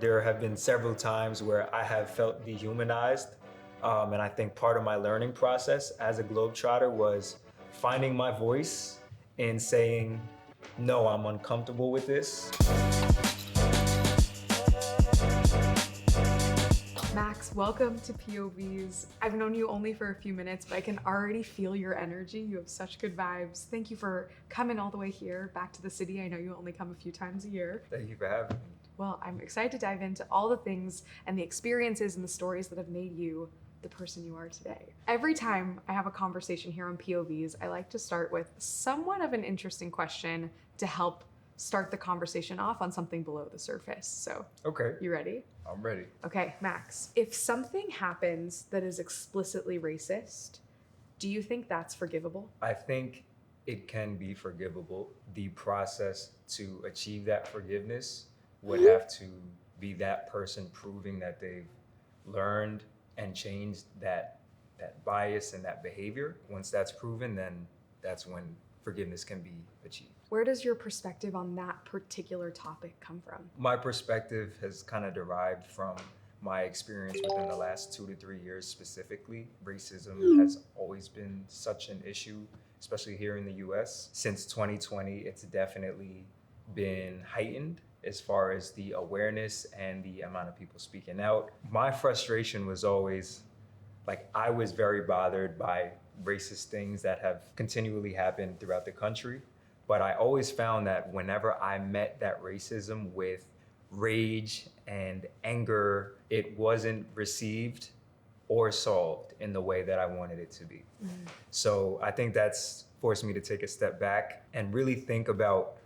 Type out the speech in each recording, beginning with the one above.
There have been several times where I have felt dehumanized, and I think part of my learning process as a Globetrotter was finding my voice and saying, no, I'm uncomfortable with this. Max, welcome to POVz. I've known you only for a few minutes, but I can already feel your energy. You have such good vibes. Thank you for coming all the way here, back to the city. I know you only come a few times a year. Thank you for having me. Well, I'm excited to dive into all the things and the experiences and the stories that have made you the person you are today. Every time I have a conversation here on POVz, I like to start with somewhat of an interesting question to help start the conversation off on something below the surface. So, Okay, you ready? I'm ready. Okay, Max, if something happens that is explicitly racist, do you think that's forgivable? I think it can be forgivable. The process to achieve that forgiveness would have to be that person proving that they've learned and changed that bias and that behavior. Once that's proven, then that's when forgiveness can be achieved. Where does your perspective on that particular topic come from? My perspective has kind of derived from my experience within the last 2 to 3 years specifically. Racism has always been such an issue, especially here in the US. Since 2020, it's definitely been heightened as far as the awareness and the amount of people speaking out. My frustration was always, I was very bothered by racist things that have continually happened throughout the country. But I always found that whenever I met that racism with rage and anger, it wasn't received or solved in the way that I wanted it to be. So I think that's forced me to take a step back and really think about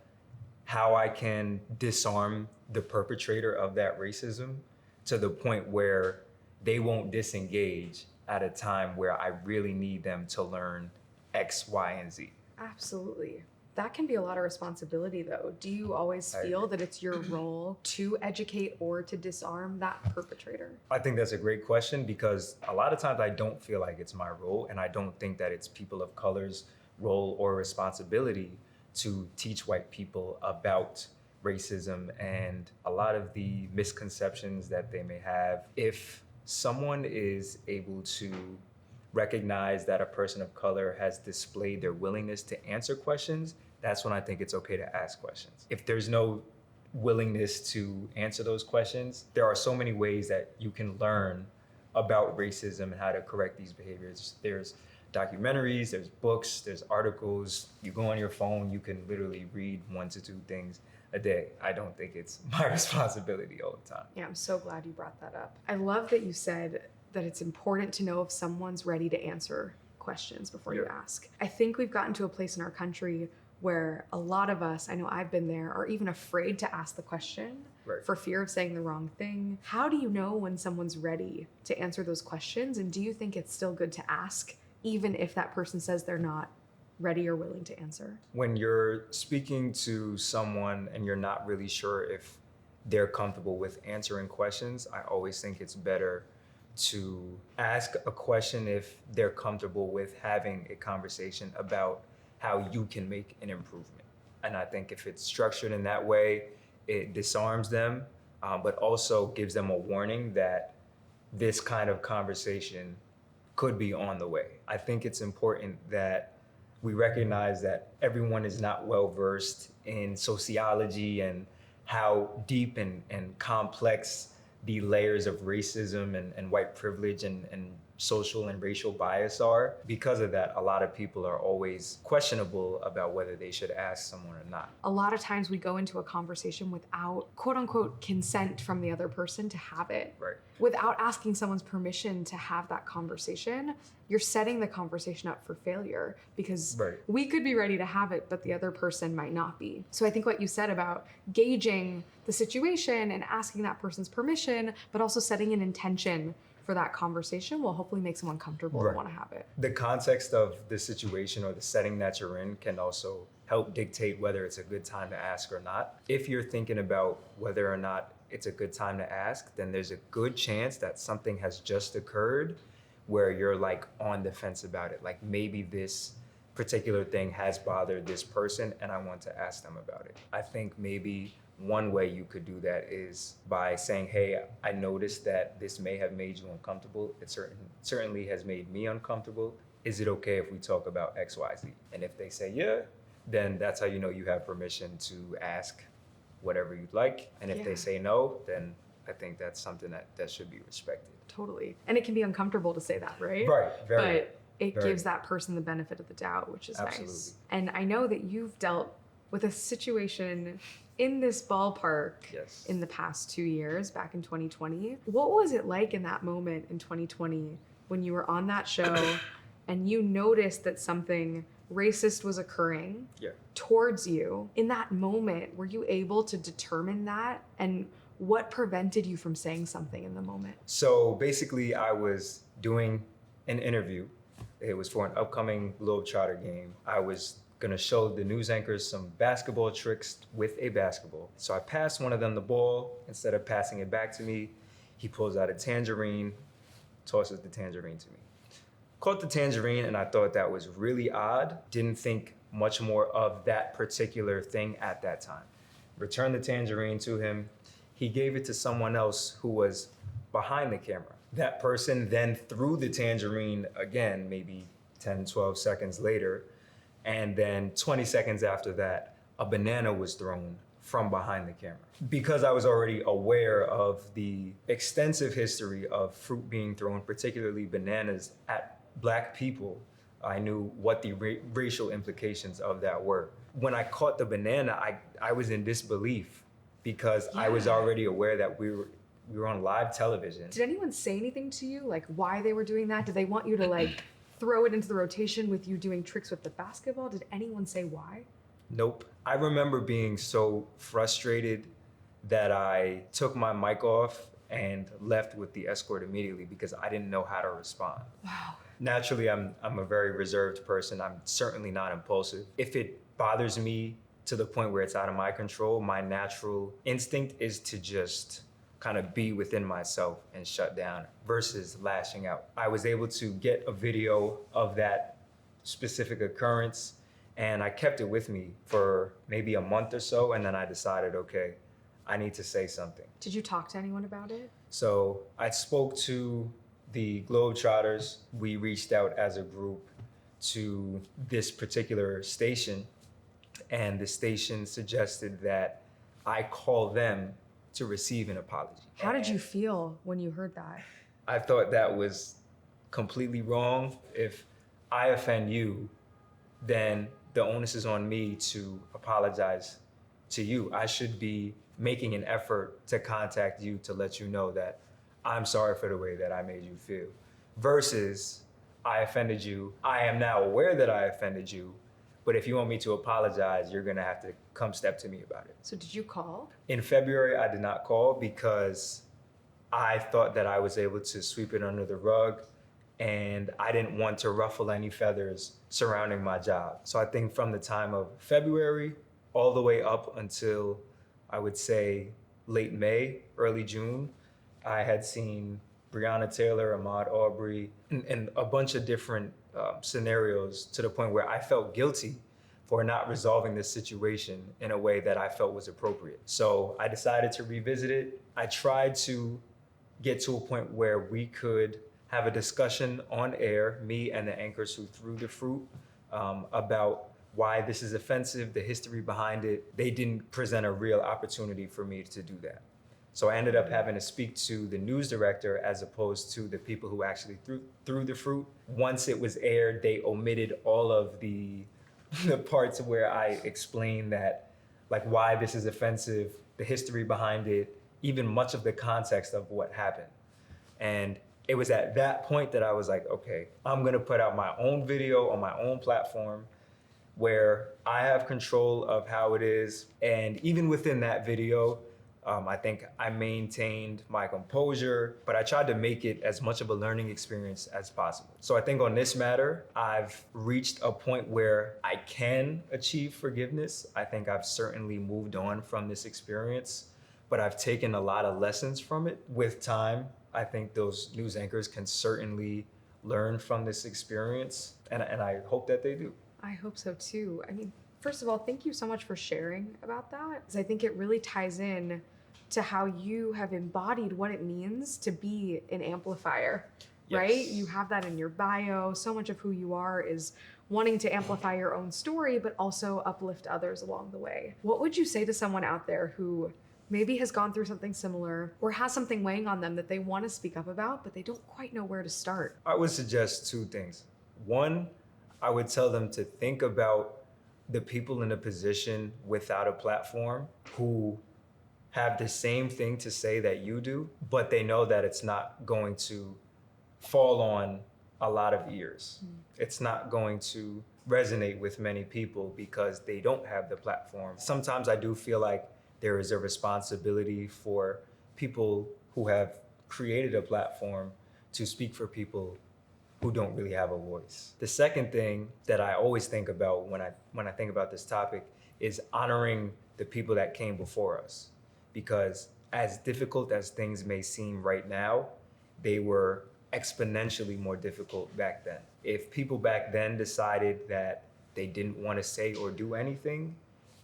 how I can disarm the perpetrator of that racism to the point where they won't disengage at a time where I really need them to learn X, Y, and Z. Absolutely. That can be a lot of responsibility, though. Do you always feel that it's your role to educate or to disarm that perpetrator? I think that's a great question because a lot of times I don't feel like it's my role, and I don't think that it's people of color's role or responsibility to teach white people about racism and a lot of the misconceptions that they may have. If someone is able to recognize that a person of color has displayed their willingness to answer questions, that's when I think it's okay to ask questions. If there's no willingness to answer those questions, there are so many ways that you can learn about racism and how to correct these behaviors. There's documentaries, there's books, there's articles. You go on your phone, you can literally read 1 to 2 things a day. I don't think it's my responsibility all the time. Yeah, I'm so glad you brought that up. I love that you said that it's important to know if someone's ready to answer questions before you ask. I think we've gotten to a place in our country where a lot of us, I know I've been there, are even afraid to ask the question for fear of saying the wrong thing. How do you know when someone's ready to answer those questions? And do you think it's still good to ask, even if that person says they're not ready or willing to answer? When you're speaking to someone and you're not really sure if they're comfortable with answering questions, I always think it's better to ask a question if they're comfortable with having a conversation about how you can make an improvement. And I think if it's structured in that way, it disarms them, but also gives them a warning that this kind of conversation could be on the way. I think it's important that we recognize that everyone is not well versed in sociology and how deep and complex the layers of racism and white privilege and social and racial bias are. Because of that, a lot of people are always questionable about whether they should ask someone or not. A lot of times we go into a conversation without quote unquote consent from the other person to have it. Right. Without asking someone's permission to have that conversation, you're setting the conversation up for failure because we could be ready to have it, but the other person might not be. So I think what you said about gauging the situation and asking that person's permission, but also setting an intention for that conversation will hopefully make someone comfortable to want to have it. The context of the situation or the setting that you're in can also help dictate whether it's a good time to ask or not. If you're thinking about whether or not it's a good time to ask, then there's a good chance that something has just occurred where you're on the fence about it. Maybe this particular thing has bothered this person and I want to ask them about it. I think maybe One way you could do that is by saying, hey, I noticed that this may have made you uncomfortable. It certainly has made me uncomfortable. Is it okay if we talk about X, Y, Z? And if they say yeah, then that's how you know you have permission to ask whatever you'd like. And if they say no, then I think that's something that should be respected. Totally. And it can be uncomfortable to say that, right? Right, very. But it gives that person the benefit of the doubt, which is Absolutely. nice. And I know that you've dealt with a situation in this ballpark in the past 2 years, back in 2020. What was it like in that moment in 2020 when you were on that show and you noticed that something racist was occurring towards you? In that moment, were you able to determine that? And what prevented you from saying something in the moment? So basically, I was doing an interview. It was for an upcoming Globetrotter game. I was gonna show the news anchors some basketball tricks with a basketball. So I passed one of them the ball. Instead of passing it back to me, he pulls out a tangerine, tosses the tangerine to me. Caught the tangerine, and I thought that was really odd. Didn't think much more of that particular thing at that time. Returned the tangerine to him. He gave it to someone else who was behind the camera. That person then threw the tangerine again, maybe 10, 12 seconds later. And then 20 seconds after that, a banana was thrown from behind the camera. Because I was already aware of the extensive history of fruit being thrown, particularly bananas, at Black people, I knew what the racial implications of that were. When I caught the banana, I was in disbelief because I was already aware that we were on live television. Did anyone say anything to you, like why they were doing that? Did they want you to like throw it into the rotation with you doing tricks with the basketball? Did anyone say why? Nope. I remember being so frustrated that I took my mic off and left with the escort immediately because I didn't know how to respond. Wow. Naturally, I'm a very reserved person. I'm certainly not impulsive. If it bothers me to the point where it's out of my control, my natural instinct is to just kind of be within myself and shut down versus lashing out. I was able to get a video of that specific occurrence and I kept it with me for maybe a month or so, and then I decided, okay, I need to say something. Did you talk to anyone about it? So I spoke to the Globetrotters. We reached out as a group to this particular station, and the station suggested that I call them to receive an apology. How did you feel when you heard that? I thought that was completely wrong. If I offend you, then the onus is on me to apologize to you. I should be making an effort to contact you to let you know that I'm sorry for the way that I made you feel. Versus, I offended you. I am now aware that I offended you, but if you want me to apologize, you're gonna have to come step to me about it. So did you call? In February, I did not call because I thought that I was able to sweep it under the rug, and I didn't want to ruffle any feathers surrounding my job. So I think from the time of February all the way up until, I would say, late May, early June, I had seen Breonna Taylor, Ahmaud Arbery, and a bunch of different scenarios to the point where I felt guilty for not resolving this situation in a way that I felt was appropriate. So I decided to revisit it. I tried to get to a point where we could have a discussion on air, me and the anchors who threw the fruit, about why this is offensive, the history behind it. They didn't present a real opportunity for me to do that. So I ended up having to speak to the news director as opposed to the people who actually threw the fruit. Once it was aired, they omitted all of the parts where I explained that, like, why this is offensive, the history behind it, even much of the context of what happened. And it was at that point that I was like, okay, I'm gonna put out my own video on my own platform where I have control of how it is. And even within that video, I think I maintained my composure, but I tried to make it as much of a learning experience as possible. So I think on this matter, I've reached a point where I can achieve forgiveness. I think I've certainly moved on from this experience, but I've taken a lot of lessons from it. With time, I think those news anchors can certainly learn from this experience, and I hope that they do. I hope so too. I mean, First of all, thank you so much for sharing about that, because I think it really ties in to how you have embodied what it means to be an amplifier, right? Yes. You have that in your bio. So much of who you are is wanting to amplify your own story, but also uplift others along the way. What would you say to someone out there who maybe has gone through something similar or has something weighing on them that they want to speak up about, but they don't quite know where to start? I would suggest two things. One, I would tell them to think about the people in a position without a platform who have the same thing to say that you do, but they know that it's not going to fall on a lot of ears. It's not going to resonate with many people because they don't have the platform. Sometimes I do feel like there is a responsibility for people who have created a platform to speak for people who don't really have a voice. The second thing that I always think about when I think about this topic is honoring the people that came before us. Because as difficult as things may seem right now, they were exponentially more difficult back then. If people back then decided that they didn't want to say or do anything,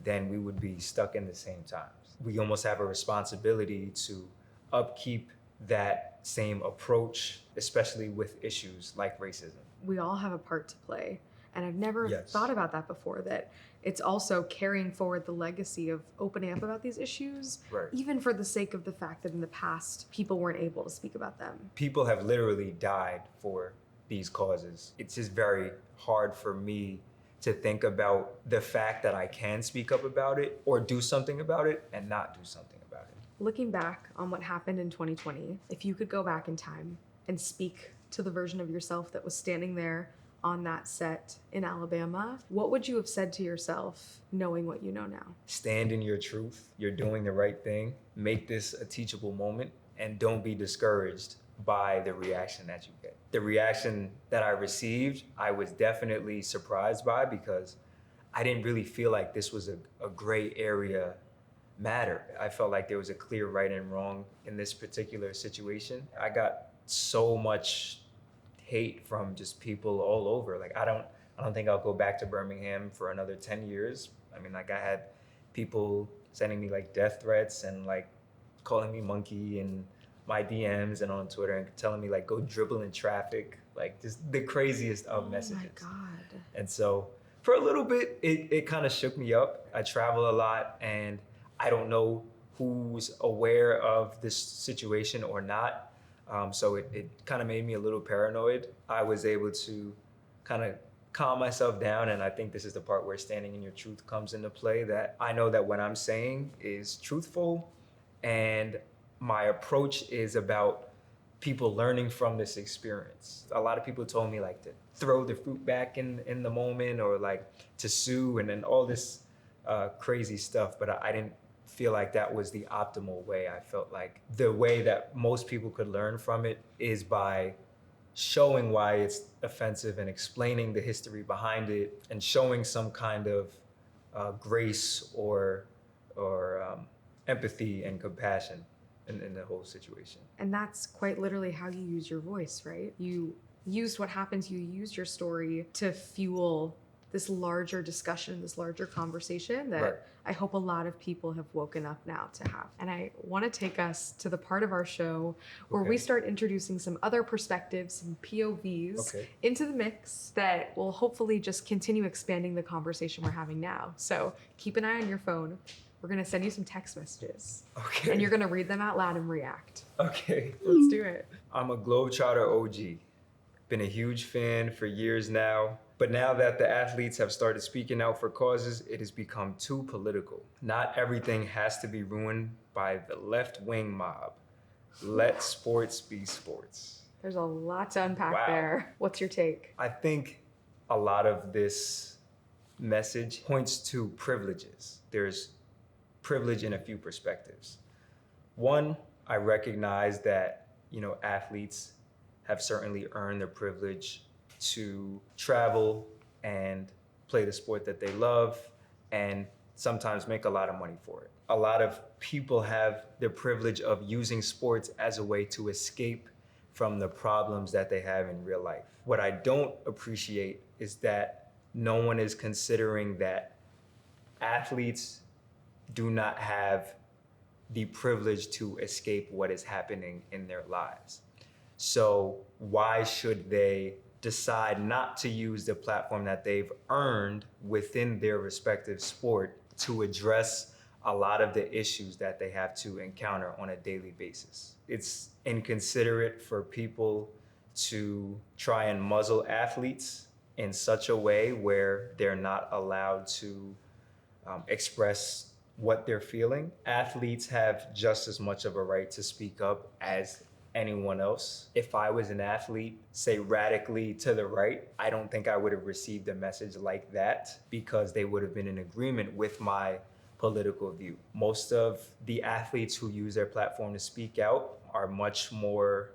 then we would be stuck in the same times. We almost have a responsibility to upkeep that same approach, especially with issues like racism. We all have a part to play. And I've never Yes. thought about that before, that it's also carrying forward the legacy of opening up about these issues, Right. even for the sake of the fact that in the past, people weren't able to speak about them. People have literally died for these causes. It's just very hard for me to think about the fact that I can speak up about it or do something about it and not do something about it. Looking back on what happened in 2020, if you could go back in time and speak to the version of yourself that was standing there on that set in Alabama, what would you have said to yourself knowing what you know now? Stand in your truth. You're doing the right thing. Make this a teachable moment and don't be discouraged by the reaction that you get. The reaction that I received, I was definitely surprised by because I didn't really feel like this was a gray area matter. I felt like there was a clear right and wrong in this particular situation. I got so much hate from just people all over. Like I don't think I'll go back to Birmingham for another 10 years. I mean, like I had people sending me like death threats and like calling me monkey in my DMs and on Twitter and telling me like go dribble in traffic, like just the craziest of messages. Oh my God. And so for a little bit, it kind of shook me up. I travel a lot and I don't know who's aware of this situation or not. So it kind of made me a little paranoid. I was able to kind of calm myself down, and I think this is the part where standing in your truth comes into play, that I know that what I'm saying is truthful, and my approach is about people learning from this experience. A lot of people told me like to throw the fruit back in the moment or like to sue and then all this crazy stuff, but I didn't feel like that was the optimal way. I felt like the way that most people could learn from it is by showing why it's offensive and explaining the history behind it and showing some kind of grace or empathy and compassion in the whole situation. And that's quite literally how you use your voice, right? You used what happened to you, you used your story to fuel this larger discussion, this larger conversation that Right. I hope a lot of people have woken up now to have. And I want to take us to the part of our show where we Okay. start introducing some other perspectives, some POVs Okay. into the mix that will hopefully just continue expanding the conversation we're having now. So keep an eye on your phone. We're going to send you some text messages Okay. and you're going to read them out loud and react. Okay. Let's do it. I'm a Globetrotter OG. Been a huge fan for years now. But now that the athletes have started speaking out for causes, it has become too political. Not everything has to be ruined by the left-wing mob. Let sports be sports. There's a lot to unpack Wow. there. What's your take? I think a lot of this message points to privileges. There's privilege in a few perspectives. One, I recognize that, athletes have certainly earned the privilege to travel and play the sport that they love and sometimes make a lot of money for it. A lot of people have the privilege of using sports as a way to escape from the problems that they have in real life. What I don't appreciate is that no one is considering that athletes do not have the privilege to escape what is happening in their lives. So why should they decide not to use the platform that they've earned within their respective sport to address a lot of the issues that they have to encounter on a daily basis? It's inconsiderate for people to try and muzzle athletes in such a way where they're not allowed to express what they're feeling. Athletes have just as much of a right to speak up as anyone else. If I was an athlete, say radically to the right, I don't think I would have received a message like that because they would have been in agreement with my political view. Most of the athletes who use their platform to speak out are much more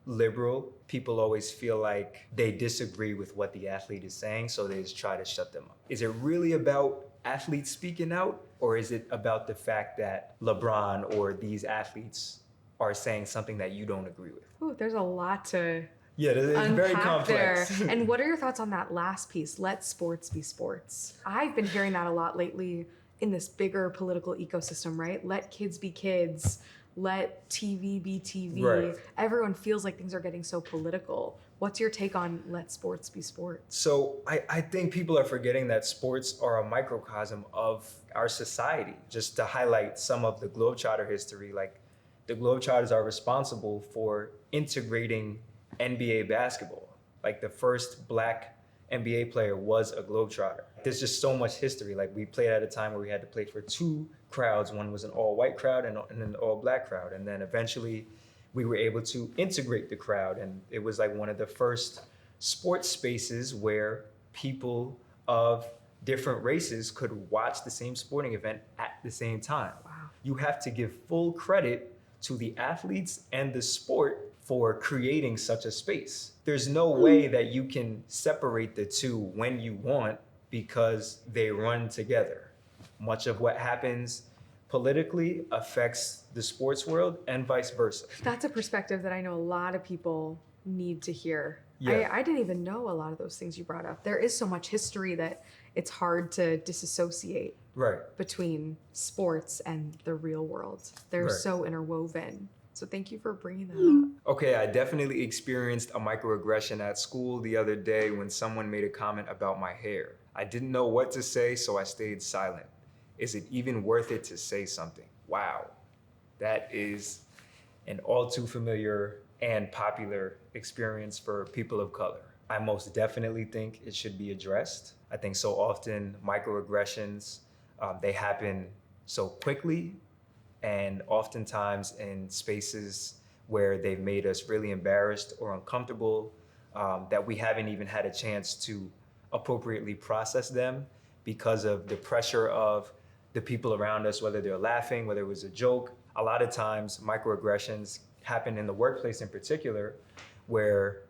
liberal. People always feel like they disagree with what the athlete is saying, so they just try to shut them up. Is it really about athletes speaking out, or is it about the fact that LeBron or these athletes are saying something that you don't agree with? Ooh, there's a lot to Yeah, it's very unpack complex. there. And what are your thoughts on that last piece? Let sports be sports. I've been hearing that a lot lately in this bigger political ecosystem, right? Let kids be kids. Let TV be TV. Right. Everyone feels like things are getting so political. What's your take on let sports be sports? So I think people are forgetting that sports are a microcosm of our society. Just to highlight some of the Globetrotter history, like the Globetrotters are responsible for integrating NBA basketball. Like the first Black NBA player was a Globetrotter. There's just so much history. Like we played at a time where we had to play for two crowds. One was an all-white crowd and an all-black crowd. And then eventually we were able to integrate the crowd. And it was like one of the first sports spaces where people of different races could watch the same sporting event at the same time. Wow. You have to give full credit to the athletes and the sport for creating such a space. There's no way that you can separate the two when you want because they run together. Much of what happens politically affects the sports world and vice versa. That's a perspective that I know a lot of people need to hear. Yeah. I didn't even know a lot of those things you brought up. There is so much history that it's hard to disassociate Right. between sports and the real world. They're Right. so interwoven. So thank you for bringing that up. Okay, I definitely experienced a microaggression at school the other day when someone made a comment about my hair. I didn't know what to say, so I stayed silent. Is it even worth it to say something? Wow, that is an all too familiar and popular experience for people of color. I most definitely think it should be addressed. I think so often microaggressions, they happen so quickly and oftentimes in spaces where they've made us really embarrassed or uncomfortable, that we haven't even had a chance to appropriately process them because of the pressure of the people around us, whether they're laughing, whether it was a joke. A lot of times microaggressions happen in the workplace in particular, where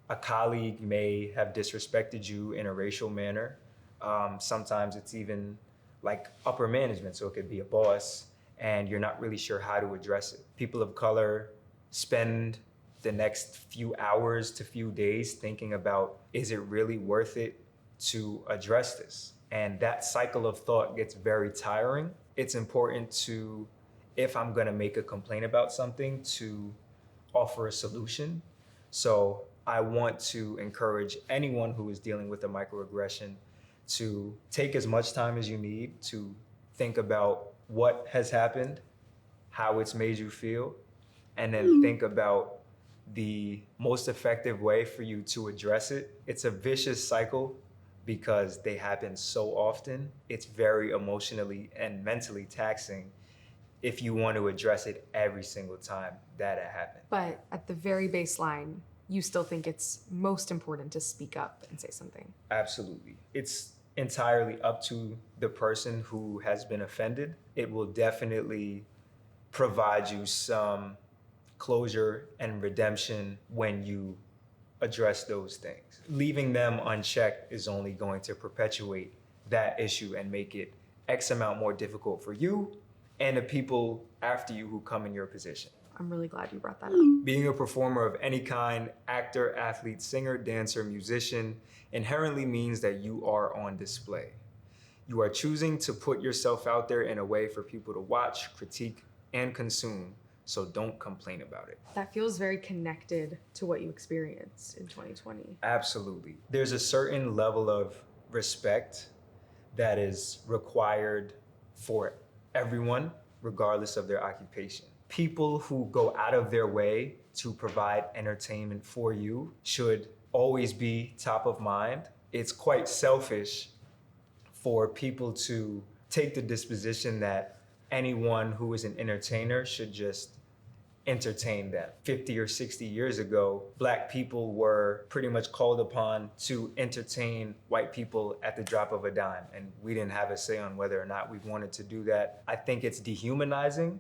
a colleague may have disrespected you in a racial manner. Sometimes it's even like upper management, so it could be a boss, and you're not really sure how to address it. People of color spend the next few hours to few days thinking about, is it really worth it to address this? And that cycle of thought gets very tiring. It's important to, if I'm gonna make a complaint about something, to offer a solution. So I want to encourage anyone who is dealing with a microaggression to take as much time as you need to think about what has happened, how it's made you feel, and then think about the most effective way for you to address it. It's a vicious cycle because they happen so often. It's very emotionally and mentally taxing if you want to address it every single time that it happens. But at the very baseline, you still think it's most important to speak up and say something. Absolutely. It's entirely up to the person who has been offended. It will definitely provide you some closure and redemption when you address those things. Leaving them unchecked is only going to perpetuate that issue and make it X amount more difficult for you and the people after you who come in your position. I'm really glad you brought that up. Being a performer of any kind, actor, athlete, singer, dancer, musician, inherently means that you are on display. You are choosing to put yourself out there in a way for people to watch, critique, and consume. So don't complain about it. That feels very connected to what you experienced in 2020. Absolutely. There's a certain level of respect that is required for everyone, regardless of their occupation. People who go out of their way to provide entertainment for you should always be top of mind. It's quite selfish for people to take the disposition that anyone who is an entertainer should just entertain them. 50 or 60 years ago, Black people were pretty much called upon to entertain white people at the drop of a dime, and we didn't have a say on whether or not we wanted to do that. I think it's dehumanizing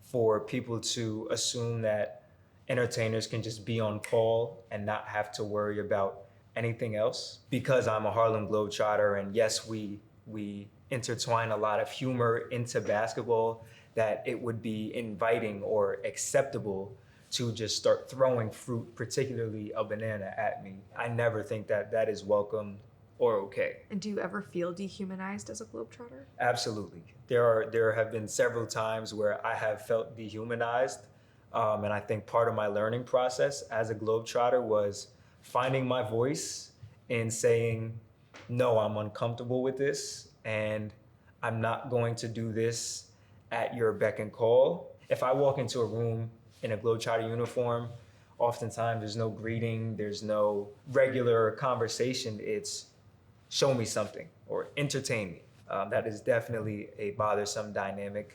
for people to assume that entertainers can just be on call and not have to worry about anything else. Because I'm a Harlem Globetrotter, and yes, we intertwine a lot of humor into basketball, that it would be inviting or acceptable to just start throwing fruit, particularly a banana, at me. I never think that that is welcome or okay. And do you ever feel dehumanized as a Globetrotter? Absolutely. There have been several times where I have felt dehumanized, and I think part of my learning process as a Globetrotter was finding my voice and saying, no, I'm uncomfortable with this, and I'm not going to do this at your beck and call. If I walk into a room in a Globetrotter uniform, oftentimes there's no greeting, there's no regular conversation. It's show me something or entertain me. That is definitely a bothersome dynamic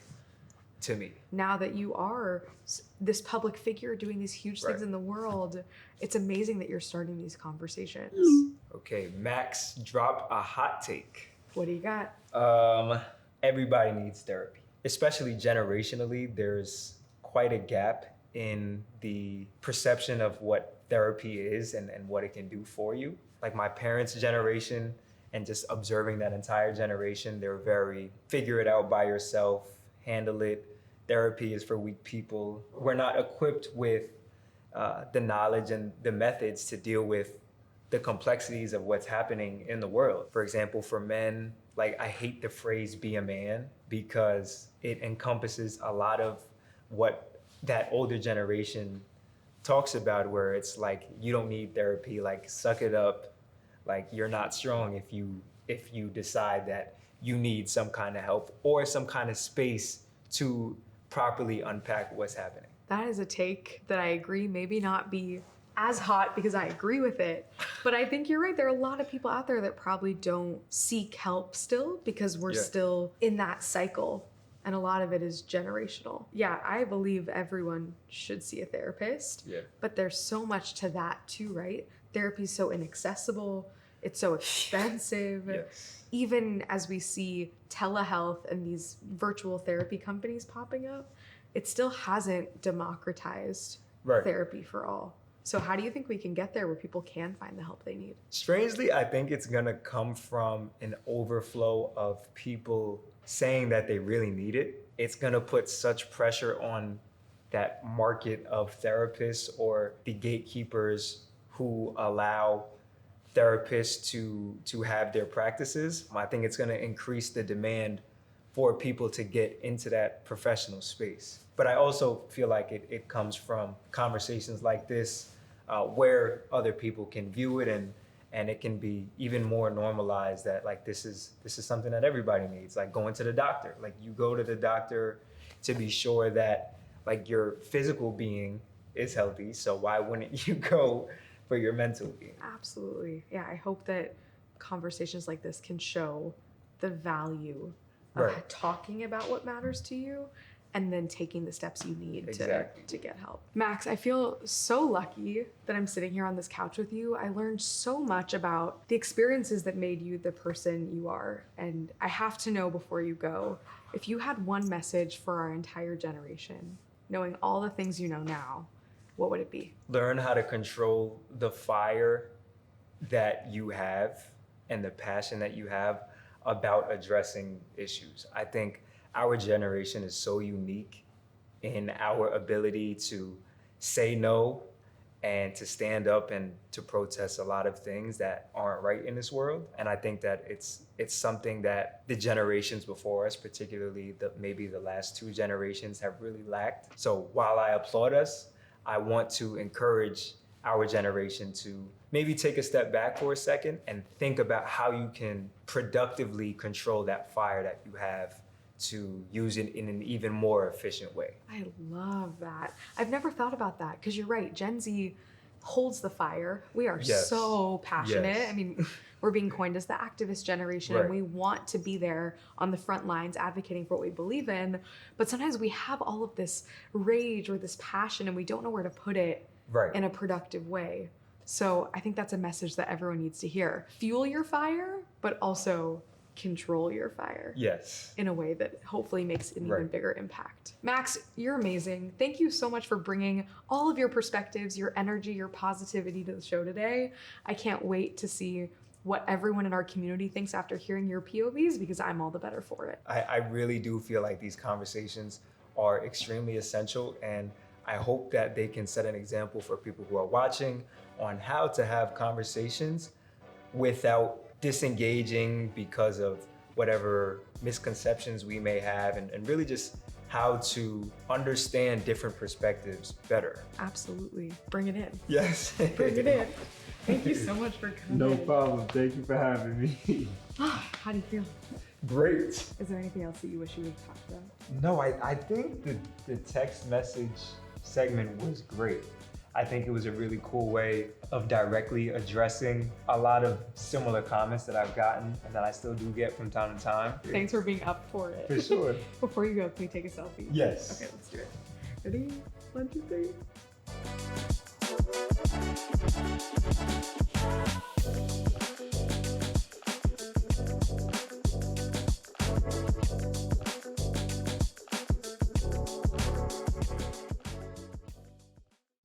to me. Now that you are this public figure doing these huge things in the world, it's amazing that you're starting these conversations. Okay, Max, drop a hot take. What do you got? Everybody needs therapy. Especially generationally, there's quite a gap in the perception of what therapy is and what it can do for you. Like my parents' generation, and just observing that entire generation, they're very figure it out by yourself, handle it. Therapy is for weak people. We're not equipped with the knowledge and the methods to deal with the complexities of what's happening in the world. For example, for men, like I hate the phrase be a man because it encompasses a lot of what that older generation talks about, where it's like, you don't need therapy, like suck it up. Like you're not strong if you decide that you need some kind of help or some kind of space to properly unpack what's happening. That is a take that I agree maybe not be as hot because I agree with it. But I think you're right. There are a lot of people out there that probably don't seek help still because we're still in that cycle. And a lot of it is generational. Yeah, I believe everyone should see a therapist. Yeah. But there's so much to that too, right? Therapy is so inaccessible. It's so expensive. Yes. Even as we see telehealth and these virtual therapy companies popping up, it still hasn't democratized therapy for all. So how do you think we can get there where people can find the help they need? Strangely, I think it's gonna come from an overflow of people saying that they really need it. It's gonna put such pressure on that market of therapists or the gatekeepers who allow therapists to have their practices. I think it's gonna increase the demand for people to get into that professional space. But I also feel like it comes from conversations like this where other people can view it and it can be even more normalized that like this is something that everybody needs, like going to the doctor. Like you go to the doctor to be sure that like your physical being is healthy, so why wouldn't you go for your mental being? Absolutely. Yeah, I hope that conversations like this can show the value of talking about what matters to you and then taking the steps you need to get help. Max, I feel so lucky that I'm sitting here on this couch with you. I learned so much about the experiences that made you the person you are. And I have to know before you go, if you had one message for our entire generation, knowing all the things you know now, what would it be? Learn how to control the fire that you have and the passion that you have about addressing issues. I think our generation is so unique in our ability to say no and to stand up and to protest a lot of things that aren't right in this world. And I think that it's something that the generations before us, particularly maybe the last 2 generations, have really lacked. So while I applaud us, I want to encourage our generation to maybe take a step back for a second and think about how you can productively control that fire that you have to use it in an even more efficient way. I love that. I've never thought about that because you're right. Gen Z holds the fire. We are so passionate. Yes. I mean, we're being coined as the activist generation, and we want to be there on the front lines advocating for what we believe in. But sometimes we have all of this rage or this passion and we don't know where to put it in a productive way. So I think that's a message that everyone needs to hear. Fuel your fire, but also control your fire. Yes. In a way that hopefully makes an even bigger impact. Max, you're amazing. Thank you so much for bringing all of your perspectives, your energy, your positivity to the show today. I can't wait to see what everyone in our community thinks after hearing your POVs, because I'm all the better for it. I really do feel like these conversations are extremely essential, and I hope that they can set an example for people who are watching on how to have conversations without disengaging because of whatever misconceptions we may have, and really just how to understand different perspectives better. Absolutely. Bring it in. Yes. Bring it in. Thank you so much for coming. No problem. Thank you for having me. How do you feel? Great. Is there anything else that you wish you would have talked about? No, I think the text message segment was great. I think it was a really cool way of directly addressing a lot of similar comments that I've gotten and that I still do get from time to time. Thanks for being up for it. For sure. Before you go, can we take a selfie? Yes. Okay, let's do it. Ready? 1, 2, 3.